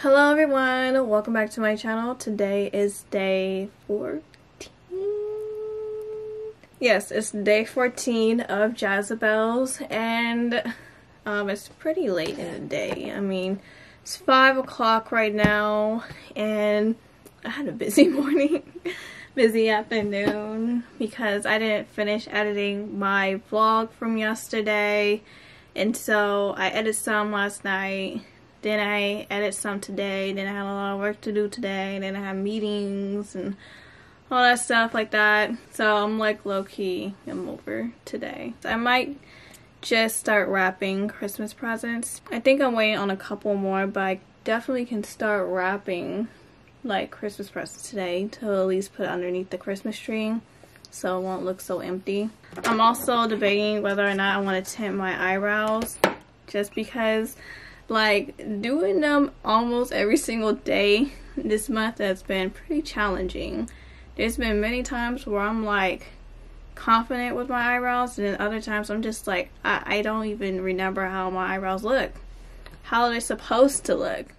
Hello everyone, welcome back to my channel. Today is day 14. Yes, it's day 14 of Gazabellz, and it's pretty late in the day. I mean, it's 5 o'clock right now, and I had a busy morning, busy afternoon, because I didn't finish editing my vlog from yesterday, and so I edited some last night. Then I edit some today, then I had a lot of work to do today, then I had meetings and all that stuff like that. So I'm like low-key, I'm over today. So I might just start wrapping Christmas presents. I think I'm waiting on a couple more, but I definitely can start wrapping like Christmas presents today to at least put underneath the Christmas tree so it won't look so empty. I'm also debating whether or not I want to tint my eyebrows, just because like doing them almost every single day this month has been pretty challenging. There's been many times where I'm like confident with my eyebrows, and then other times I'm just like I don't even remember how my eyebrows look, how they're supposed to look.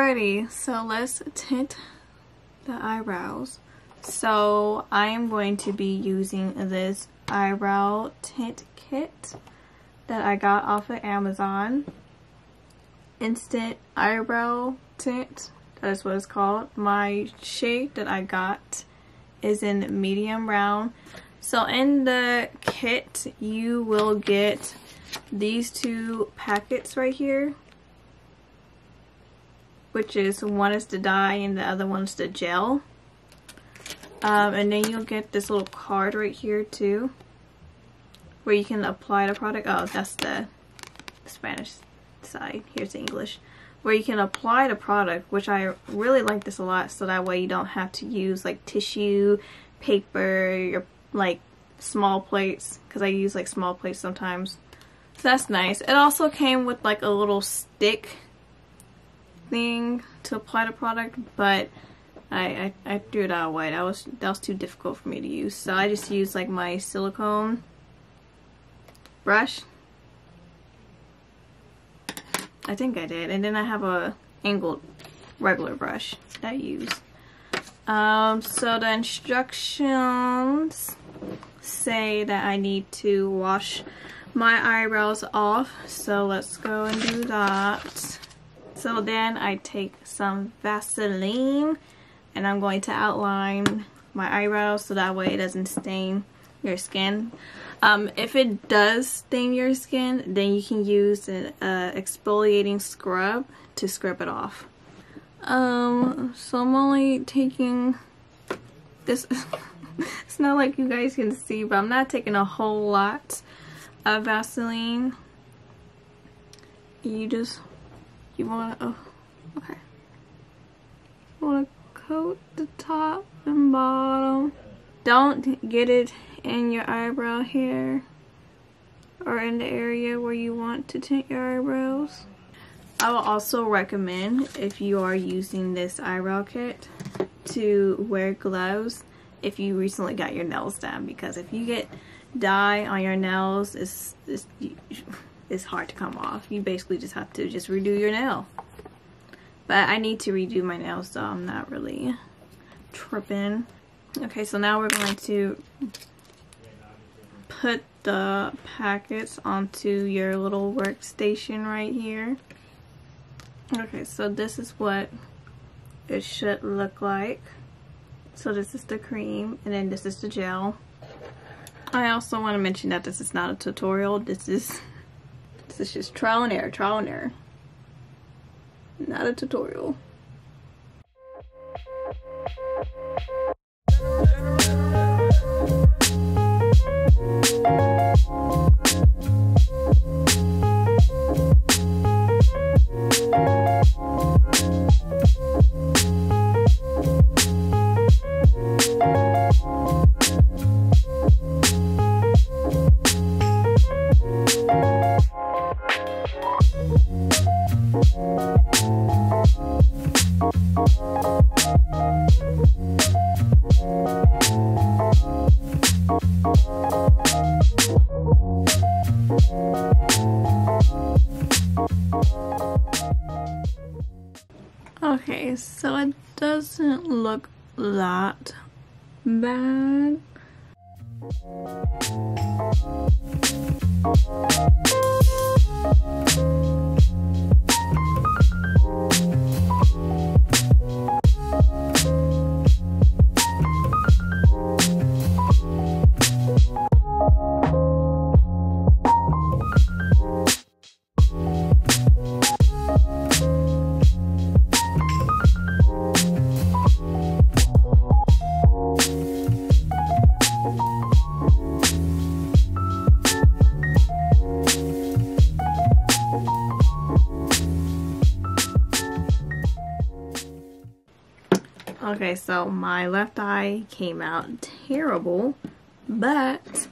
Alrighty, so let's tint the eyebrows. So I am going to be using this eyebrow tint kit that I got off of Amazon. Instant eyebrow tint, that's what it's called. My shade that I got is in medium brown. So in the kit you will get these two packets right here, which is one is the dye and the other one's the gel. And then you'll get this little card right here too, where you can apply the product. Oh, that's the Spanish side. Here's the English, where you can apply the product, which I really like this a lot, so that way you don't have to use like tissue, paper, your like small plates, because I use like small plates sometimes. So that's nice. It also came with like a little stick thing to apply the product, but I threw it out away. That was too difficult for me to use, so I just used like my silicone brush. I think I did, and then I have a angled regular brush that I use. So the instructions say that I need to wash my eyebrows off, so let's go and do that. So then I take some Vaseline and I'm going to outline my eyebrows so that way it doesn't stain your skin. If it does stain your skin, then you can use an exfoliating scrub to scrub it off. So I'm only taking this. It's not like you guys can see, but I'm not taking a whole lot of Vaseline. You want to, oh, okay. You want to coat the top and bottom. Don't get it in your eyebrow hair or in the area where you want to tint your eyebrows. I will also recommend, if you are using this eyebrow kit, to wear gloves if you recently got your nails done, because if you get dye on your nails, it's hard to come off. You basically just have to just redo your nail. But I need to redo my nails, so I'm not really tripping. Okay, so now we're going to put the packets onto your little workstation right here. Okay, so this is what it should look like. So this is the cream, and then this is the gel. I also want to mention that this is not a tutorial. This is just trial and error, not a tutorial. Okay, so it doesn't look that bad. Okay, so my left eye came out terrible, but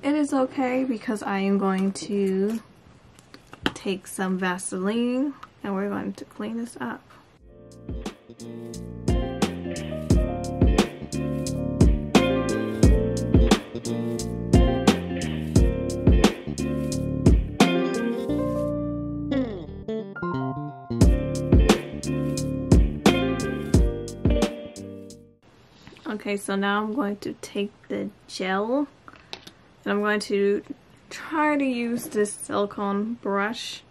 it is okay because I am going to take some Vaseline and we're going to clean this up. Okay, so now I'm going to take the gel and I'm going to try to use this silicone brush.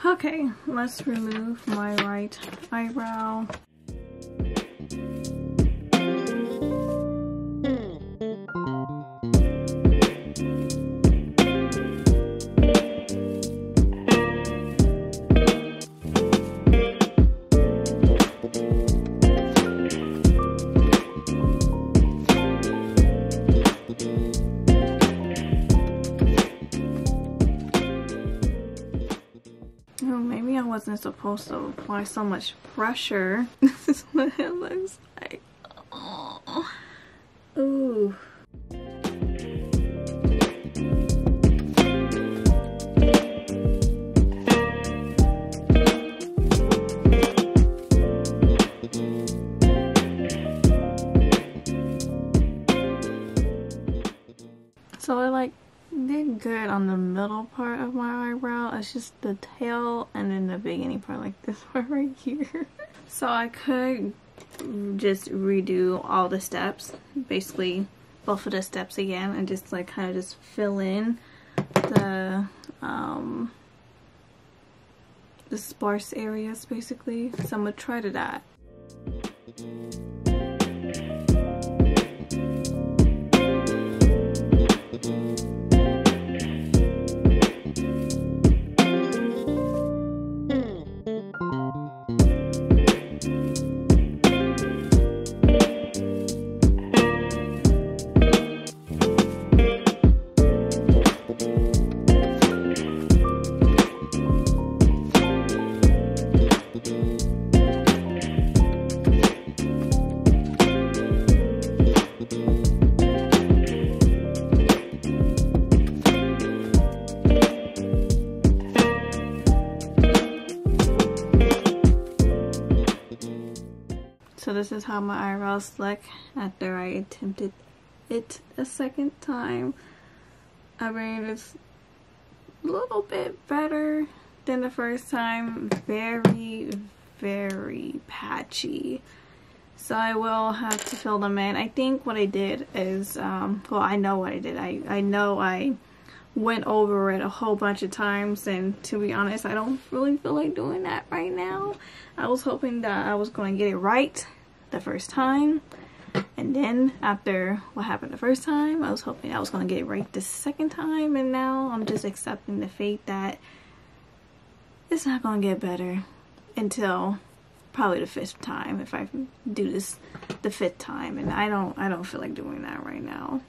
Okay, let's remove my right eyebrow. Maybe I wasn't supposed to apply so much pressure. This is what it looks like. Oh. Ooh. So I did good on the middle part of my eyebrow. It's just the tail and then the beginning part, like this part right here. So I could just redo all the steps, basically both of the steps again, and just kind of just fill in the sparse areas basically. So I'm gonna try to that. So this is how my eyebrows look after I attempted it a second time. I mean, it's a little bit better than the first time. Very, very patchy. So I will have to fill them in. I think what I did is, well, I know what I did. I know I went over it a whole bunch of times, and to be honest, I don't really feel like doing that right now. I was hoping that I was going to get it right the first time, and then after what happened the first time, I was hoping I was going to get it right the second time, and now I'm just accepting the fate that it's not going to get better until probably the 5th time, if I do this the 5th time, and I don't feel like doing that right now.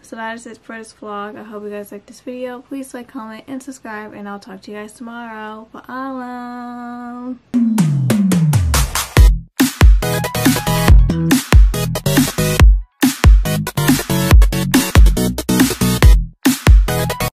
So that is it for this vlog. I hope you guys liked this video. Please like, comment, and subscribe, and I'll talk to you guys tomorrow. Paalam!